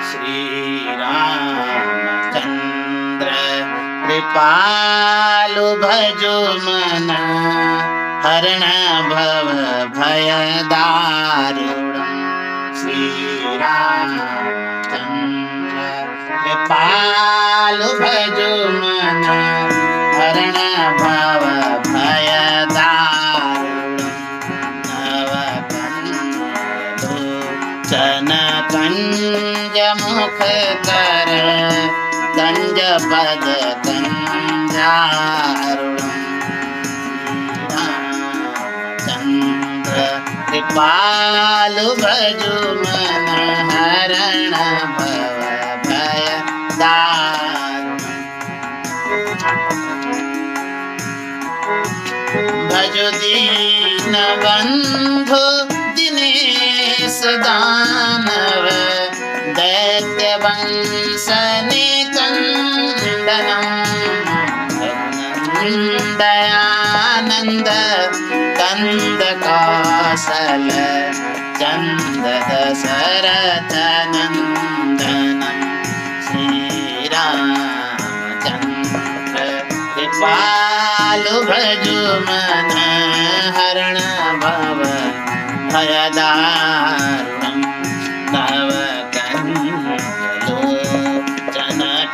श्री रामचंद्र कृपालु भजो मन हरण भव भय दारुणम् श्री रामचंद्र कृपालु भजो मन हरण भव भय कंज मुख कर कंज पद चंद्र कृपालु भजु मन हरण भव भय भजु दीन बंधु दिनेश दानव दैत्य वंश निकंदनम दयानंद कंद कौशल चंद दशरथ नंदनम श्री रामचंद्र कृपालु भजु मन हरण भव भय दारुणम् नव कंजलोचन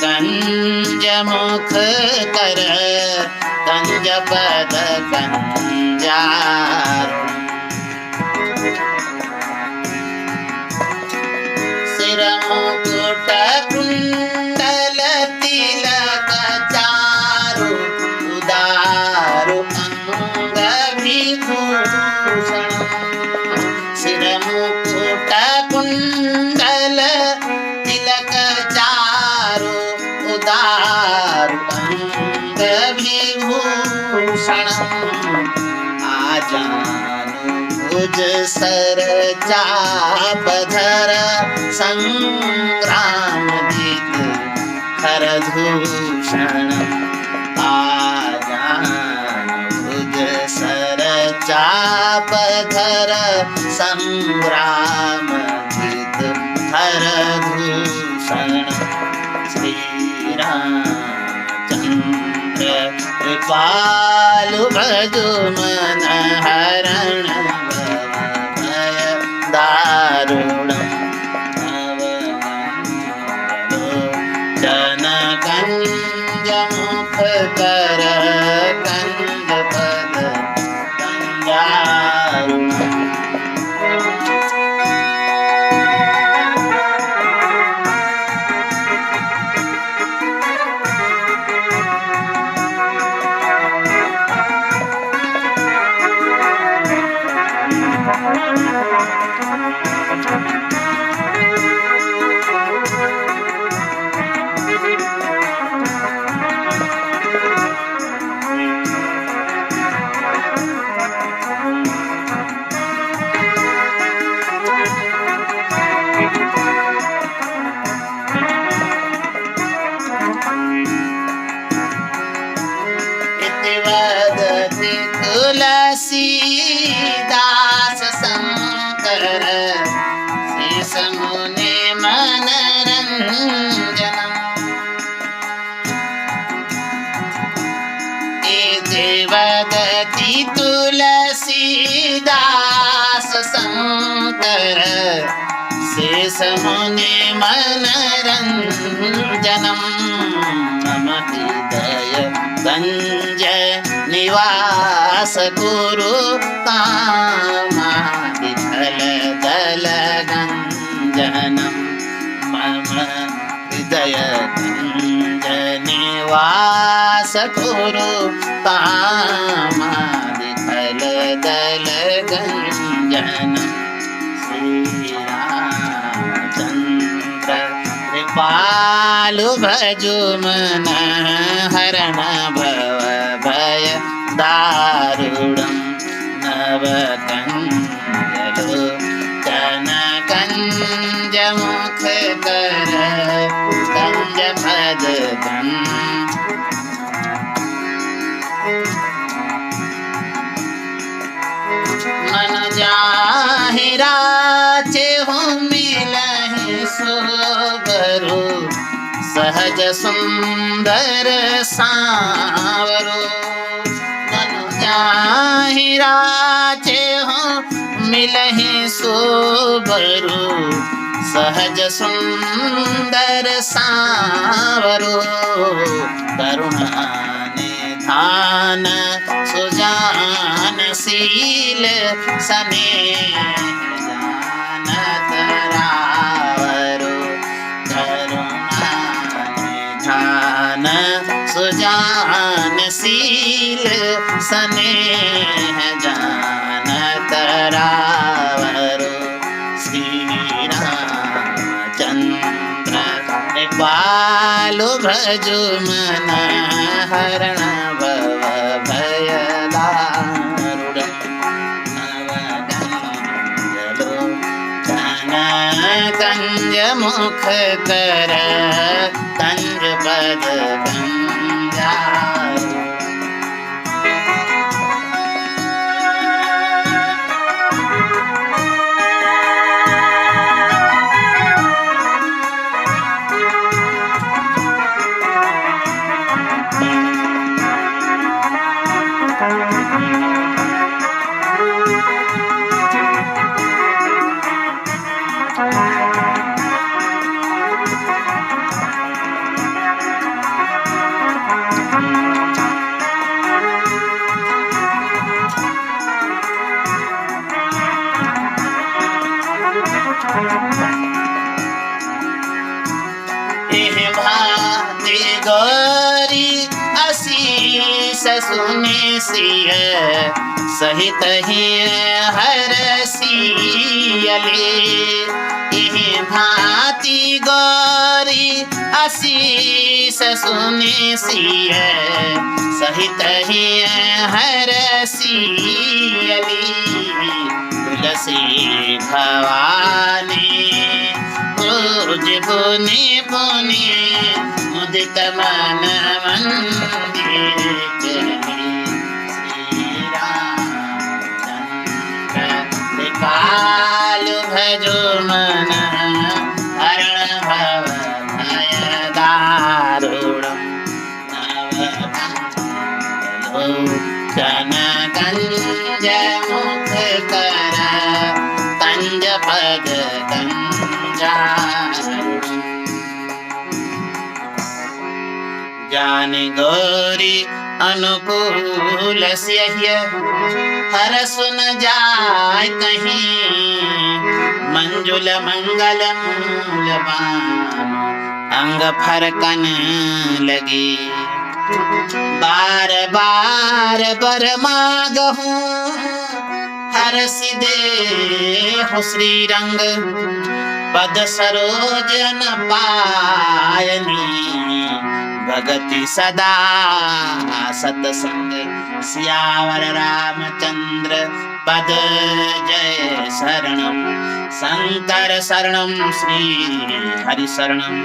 कंज मुख कर कंज पद कंजारुणम् सिर मुकुट कुंडल तिलक चारु उदारु अंग विभूषण सिर मुकुट कुंडल तिलक चारु उदारु अंग विभूषण आजानु भुज सर चाप धर संग्राम दिग खर दूषण आजानु भुज सर चाप धर संग्राम गीत हर भूषण श्री रामचंद्र कृपालु भजु मन हरण भय दारुणम् जन कंज मुख कर कंज पद कंजारुणम् तुलसीदास शंकर शेष मुनि मनरंजनम् देवदत्ति तुलसीदास शंकर शेष मुनि मनरंजनम् मम हृदय गंज निवास गुरु कामा विठल दल गंजनम मम हृदय गंज निवास गुरु कामा विठल दल गंजनम श्री रामचंद्र कृपालु भजु मन हरण भव भय दारुणम् नव कंजलोचन कंज मुख कर कंज पद मन जाहि राचे हो मिलहि शोभ सहज सुंदर सांवरो मनु जाहि राचे हो मिलहि सोबरू सहज सुंदर सांवरो करुणा निधान सुजानशील स्नेह जानत रावरो करुणा निधान सुजानशील स्नेह जानत रावरो श्री रामचंद्र कृपालु भजु मन हरण भव भय दारुण नवगंजलो कंज मुख कर कंज पद गंजारो भांति गौरी असीस सुने सिय सहित ही हर सियले इह भांति गौरी असीस सुने सिय सहित ही हर सियली तुलसी भवानी रोज पुनि पुनि मुदित मन मंदिर चली श्री रामचंद्र कृपालु भजो मन हरण भव भय दारुणम नवलोचन कंज मुख कर कंज पद जाने गौरी अनुकूल स्यह्य हर सुन जाय कहीं मंजुल मंगल मूल बान अंग फरकन लगी बार बार बर मागहूँ हर सिदे हो श्री रंग पद सरोजन पायनी भगति सदा सतसंग सियावर रामचंद्र पद जय शरणम शंकर शरणम श्री हरि शरणम।